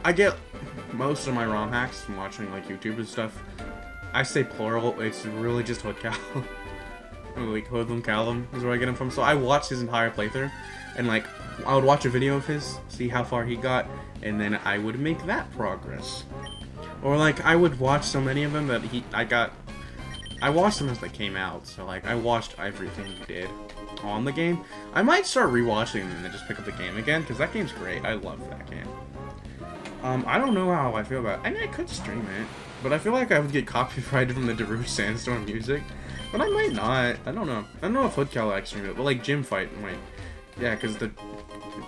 I get most of my ROM hacks from watching, like, YouTube and stuff. I say plural, it's really just Hood Callum. Like, Hoodlum Callum is where I get him from. So I watched his entire playthrough, and like I would watch a video of his, see how far he got, and then I would make that progress. Or like I would watch so many of them that I watched them as they came out, so like I watched everything he did on the game. I might start rewatching them and then just pick up the game again, because that game's great. I love that game. I don't know how I feel about it. I mean, I could stream it, but I feel like I would get copyrighted from the Darude Sandstorm music. But I might not. I don't know. I don't know if Hoodcal like stream it, but like Gym Fight might. Yeah, because the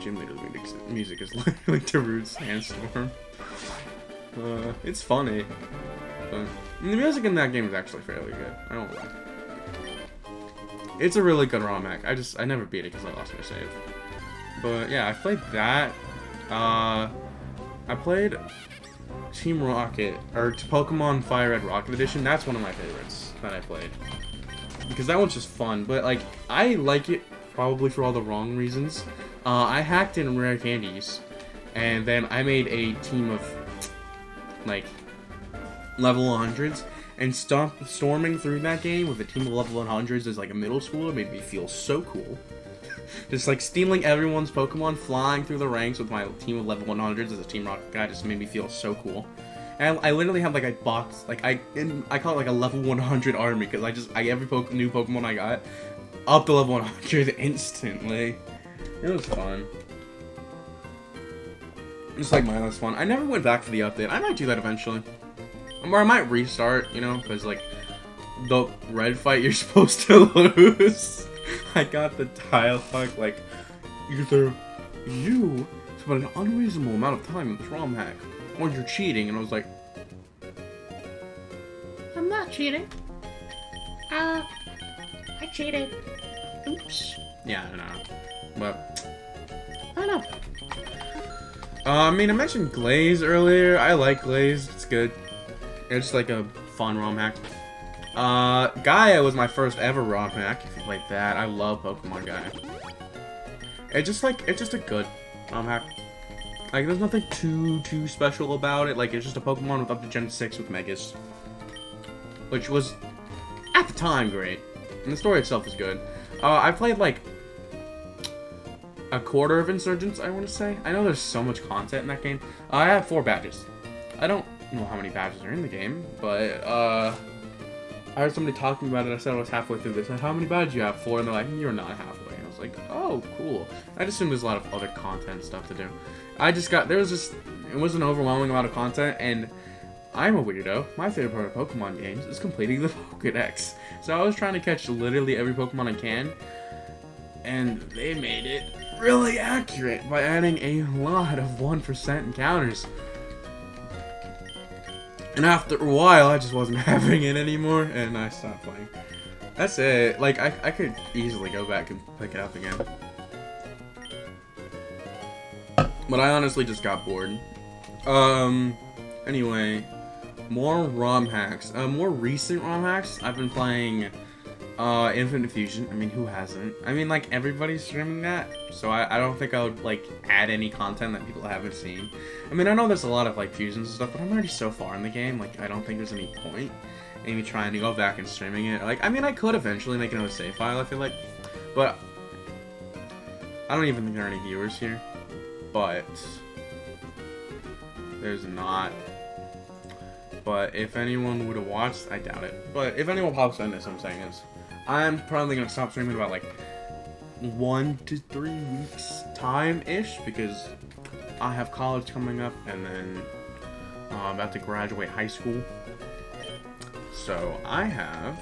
gym leader's music is literally Darude Sandstorm. It's funny. But the music in that game is actually fairly good. I don't lie. It's a really good ROM hack. I never beat it because I lost my save. But yeah, I played that. I played Team Rocket, or Pokemon Fire Red Rocket Edition. That's one of my favorites that I played. Because that one's just fun, but like, I like it probably for all the wrong reasons. I hacked in rare candies, and then I made a team of, like, level 100s, and storming through that game with a team of level 100s as like a middle schooler made me feel so cool. Just like stealing everyone's Pokemon, flying through the ranks with my team of level 100s as a Team Rocket guy just made me feel so cool. And I literally have like a box, like I call it like a level 100 army, because every new Pokemon I got up to level 100 instantly. It was fun. Just like mindless fun. I never went back for the update. I might do that eventually. Or I might restart, you know, because like the red fight you're supposed to lose. I got the dialogue like, either you spent an unreasonable amount of time in this ROM hack, or you're cheating, and I was like, I'm not cheating. I cheated. Oops. Yeah, I know. But I don't know. I mean, I mentioned Glaze earlier. I like Glaze. It's good. It's like a fun ROM hack. Gaia was my first ever ROM hack, if you like that. I love Pokemon Gaia. It's just a good ROM hack. Like, there's nothing too special about it. Like, it's just a Pokemon with up to Gen 6 with Megas. Which was, at the time, great. And the story itself is good. I played, like, a quarter of Insurgents, I want to say. I know there's so much content in that game. I have 4 badges. I don't know how many badges are in the game, but, I heard somebody talking about it. I said I was halfway through this. I said, how many badges do you have? 4, and they're like, you're not halfway. And I was like, oh, cool. I just assumed there's a lot of other content stuff to do. It was an overwhelming amount of content, and I'm a weirdo. My favorite part of Pokemon games is completing the Pokédex. So I was trying to catch literally every Pokemon I can, and they made it really accurate by adding a lot of 1% encounters. And after a while, I just wasn't having it anymore, and I stopped playing. That's it. Like, I could easily go back and pick it up again. But I honestly just got bored. Anyway, more ROM hacks. More recent ROM hacks. I've been playing, Infinite Fusion. I mean, who hasn't? I mean, like, everybody's streaming that, so I don't think I would, like, add any content that people haven't seen. I mean, I know there's a lot of, like, fusions and stuff, but I'm already so far in the game, like, I don't think there's any point in me trying to go back and streaming it. Like, I mean, I could eventually make another save file, I feel like, but I don't even think there are any viewers here, but there's not. But if anyone would have watched, I doubt it. But if anyone pops in this, what I'm saying is, I'm probably going to stop streaming about, like, 1 to 3 weeks time-ish, because I have college coming up, and then I'm about to graduate high school. So I have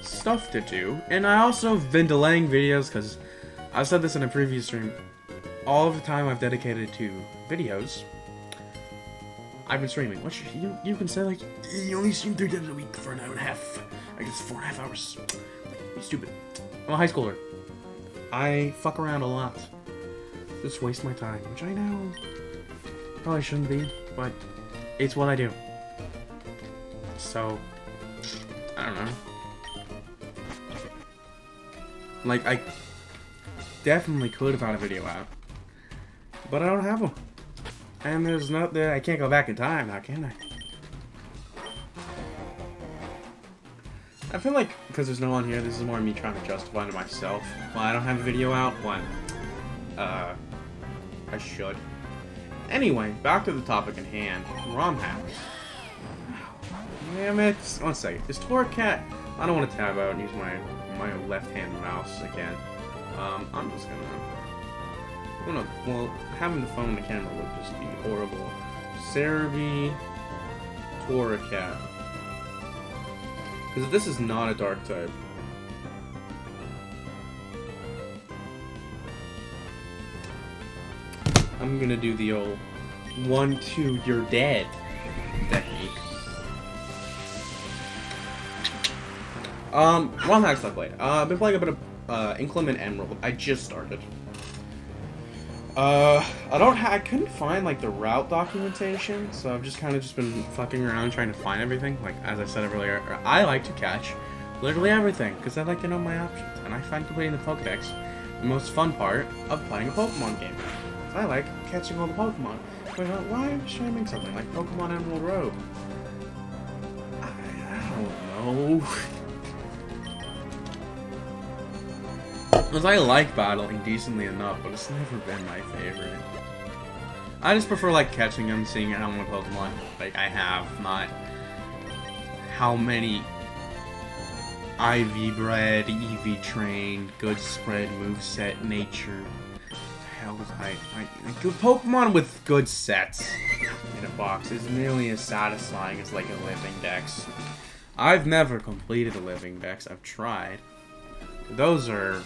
stuff to do, and I also have been delaying videos, because I said this in a previous stream, all of the time I've dedicated to videos, I've been streaming. Which you can say, like, you only stream 3 times a week for an hour and a half. I guess 4.5 hours. You're stupid. I'm a high schooler. I fuck around a lot. Just waste my time, which I know probably shouldn't be, but it's what I do. So, I don't know. Like, I definitely could have had a video out, but I don't have them. And there's not that I can't go back in time now, can I? I feel like because there's no one here, this is more me trying to justify to myself why I don't have a video out. Why? I should. Anyway, back to the topic at hand. ROM hacks. Damn it. One second. Is Torcat... I don't want to tab out and use my left-hand mouse again. I'm just gonna... Well, having the phone and the camera would just be horrible. Cerebi... Torcat. Because this is not a dark type. I'm gonna do the old 1-2, you're dead technique. ROM hacks I played. I've been playing a bit of Inclement Emerald. I just started. I couldn't find like the route documentation, so I've just kind of been fucking around trying to find everything. Like as I said earlier, I like to catch literally everything because I like to know my options, and I find completing the Pokédex the most fun part of playing a Pokemon game. I like catching all the Pokemon. But why am I streaming something like Pokemon Emerald Rogue? I don't know. Because I like battling decently enough, but it's never been my favorite. I just prefer like catching them, seeing how many Pokemon like I have, not how many IV bred, EV trained, good spread, moveset, nature. Hell was good Pokemon with good sets in a box is nearly as satisfying as like a living dex. I've never completed a living dex. I've tried. They're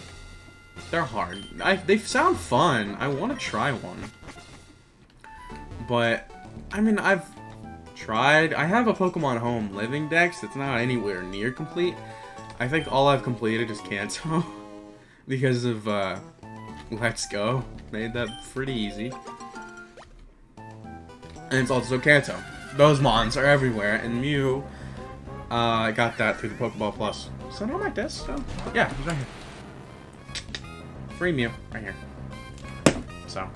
hard. They sound fun. I want to try one. But I mean, I've tried. I have a Pokemon Home living dex that's not anywhere near complete. I think all I've completed is Kanto because of Let's Go. Made that pretty easy. And it's also Kanto. Those mons are everywhere, and Mew, I got that through the Pokeball Plus. Is that on my desk still? Yeah, it's right here. Free Mew, right here. So.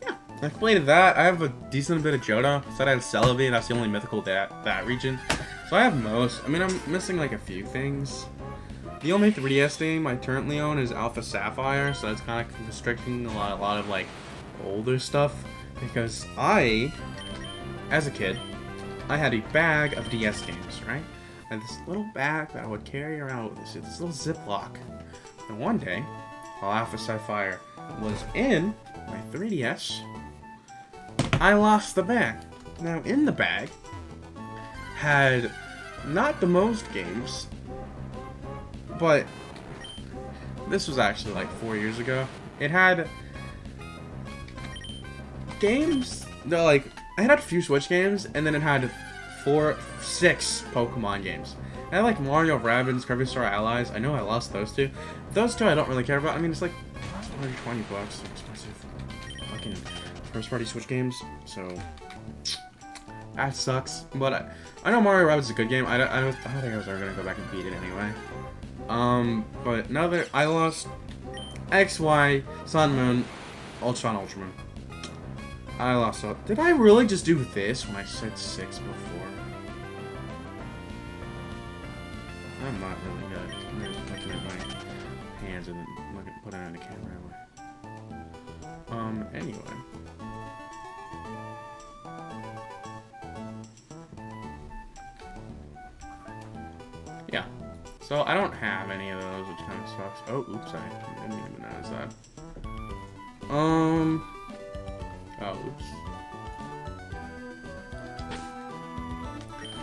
Yeah, I completed that. I have a decent bit of Johto. Said I had Celebi, that's the only mythical that region. So I have most. I mean, I'm missing like a few things. The only 3DS game I currently own is Alpha Sapphire, so it's kind of restricting a lot of like older stuff. Because as a kid, I had a bag of DS games, right? I had this little bag that I would carry around with this little Ziploc. And one day, while Alpha Sapphire was in my 3DS, I lost the bag. Now, in the bag had not the most games, but this was actually like 4 years ago. It had games that like I had a few Switch games, and then it had 6 Pokemon games. I had like Mario, Rabbids, Kirby Star Allies. I know I lost those two. Those two I don't really care about. I mean, it's like $120 expensive fucking first party Switch games, so that sucks. But I know Mario Rabbids is a good game. I don't think I was ever gonna go back and beat it anyway. But now that I lost X, Y, Sun, Moon, Ultron, Ultramoon. I lost. Did I really just do this when I said 6 before? I'm not really good. I'm just looking at my hands and putting it on the camera. Anyway. Yeah. So I don't have any of those, which kind of sucks. Oh, oops, I didn't even notice that. Oh, oops.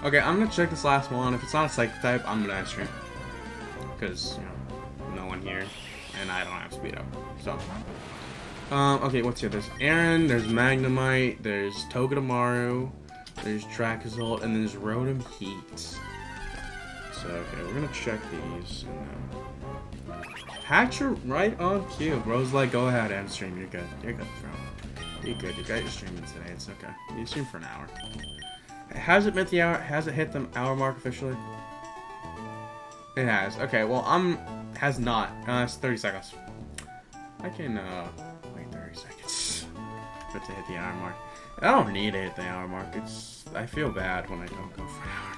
Okay, I'm gonna check this last one. If it's not a Psychic type, I'm gonna end stream. Because, you know, no one here, and I don't have speed up. So, okay, what's here? There's Aaron, there's Magnemite, there's Togedemaru, there's Dracozolt, and there's Rotom Heat. So, okay, we're gonna check these. Hatcher right on cue. Bro's like, go ahead, end stream. You're good. You're good, bro. You're good. You got your streaming today. It's okay. You stream for an hour. Has it met the hour? Has it hit the hour mark officially? It has. Okay, well, has not. It's 30 seconds. I can, wait 30 seconds for it to hit the hour mark. I don't need to hit the hour mark. I feel bad when I don't go for an hour.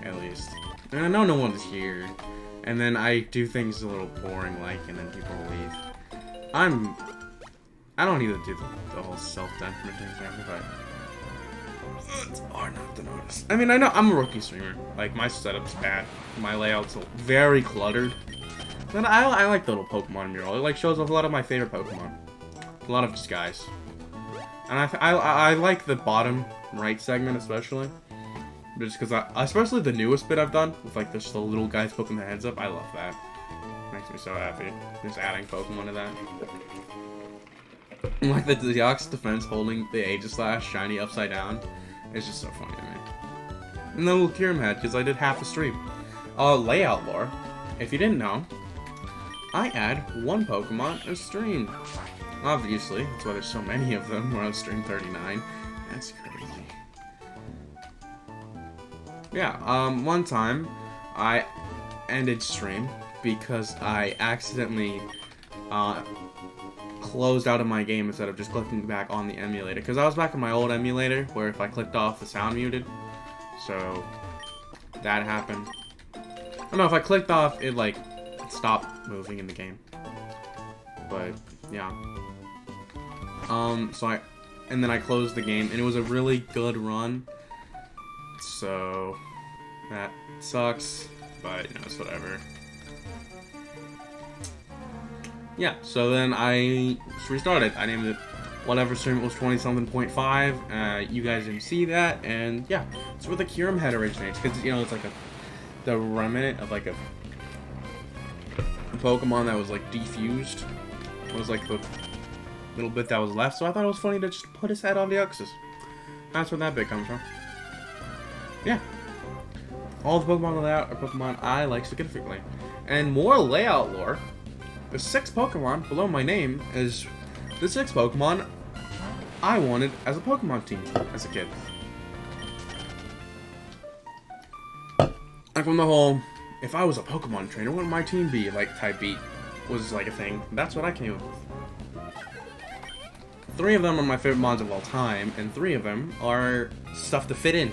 At least. And I know no one's here. And then I do things a little boring like, and then people leave. I don't need to do the whole self-detriment thing, but it's hard not to notice. I mean, I know I'm a rookie streamer. Like, my setup's bad. My layout's very cluttered. But I like the little Pokemon mural. It like shows off a lot of my favorite Pokemon. A lot of disguise. And I like the bottom right segment especially. Just because especially the newest bit I've done with like just the little guys poking their heads up. I love that. Makes me so happy. Just adding Pokemon to that. And like the Deoxys defense holding the Aegislash shiny upside down. It's just so funny to me. And the little Kyurem head because I did half the stream. Layout lore. If you didn't know, I add one Pokemon a stream. Obviously, that's why there's so many of them. We're on stream 39. That's crazy. Yeah, one time I ended stream because I accidentally closed out of my game instead of just clicking back on the emulator. Because I was back on my old emulator where if I clicked off, the sound muted. So that happened. I don't know, if I clicked off, it like stopped moving in the game. But yeah. And then I closed the game, and it was a really good run. So that sucks, but you know, it's whatever. Yeah, so then I restarted. I named it whatever stream. It was 20-something.5. You guys didn't see that, and yeah, it's where the Kyurem head originates, because you know it's like the remnant of like a Pokemon that was like defused. It was like the little bit that was left, so I thought it was funny to just put his head on Deoxys. That's where that bit comes from. Yeah. All the Pokemon layout are Pokemon I like significantly. And more layout lore. The 6 Pokemon below my name is the 6 Pokemon I wanted as a Pokemon team as a kid. Like from the whole, if I was a Pokemon trainer, what would my team be? Like type beat was like a thing. That's what I came up with. 3 of them are my favorite mons of all time, and 3 of them are stuff to fit in.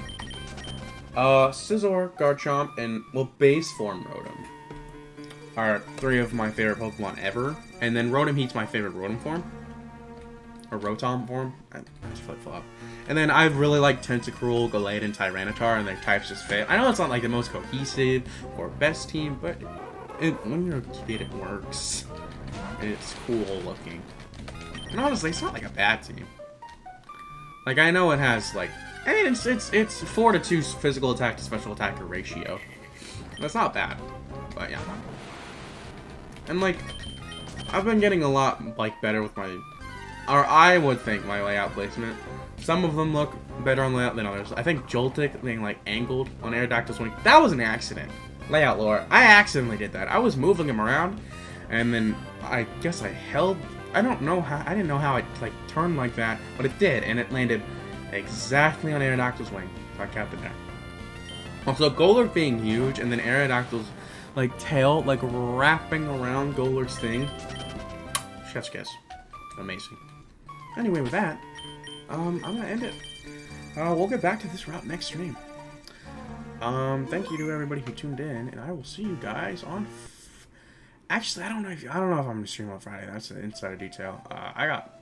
Scizor, Garchomp, and, well, base form Rotom are 3 of my favorite Pokemon ever. And then Rotom Heat's my favorite Rotom form. Or Rotom form. I just flip-flop. And then I really like Tentacruel, Gallade, and Tyranitar, and their types just fit. I know it's not like the most cohesive or best team, but when you're a kid, it works. It's cool looking. And honestly, it's not like a bad team. Like, I know it has, like, I mean, it's 4-2 physical attack to special attacker ratio. That's not bad, but yeah. And, like, I've been getting a lot, like, better with my, or I would think, my layout placement. Some of them look better on layout than others. I think Joltik being, like, angled on Aerodactyl's wing, that was an accident. Layout lore, I accidentally did that. I was moving him around, and then I guess I held, I don't know how, I didn't know how it, like, turned like that, but it did, and it landed exactly on Aerodactyl's wing, so I kept it there. Also, Golurk being huge, and then Aerodactyl's, like, tail, like, wrapping around Golurk's thing. Chef's kiss. Amazing. Anyway, with that, I'm gonna end it. We'll get back to this route next stream. Thank you to everybody who tuned in, and I will see you guys on. Actually, I don't know if I'm gonna stream on Friday. That's an insider detail. I got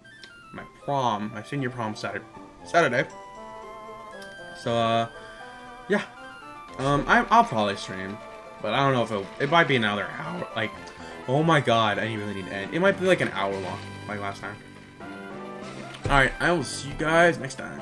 my senior prom Saturday. So, yeah. I'll probably stream, but I don't know if it might be another hour. Like, oh my god, I really need to end. It might be like an hour long, like last time. Alright, I will see you guys next time.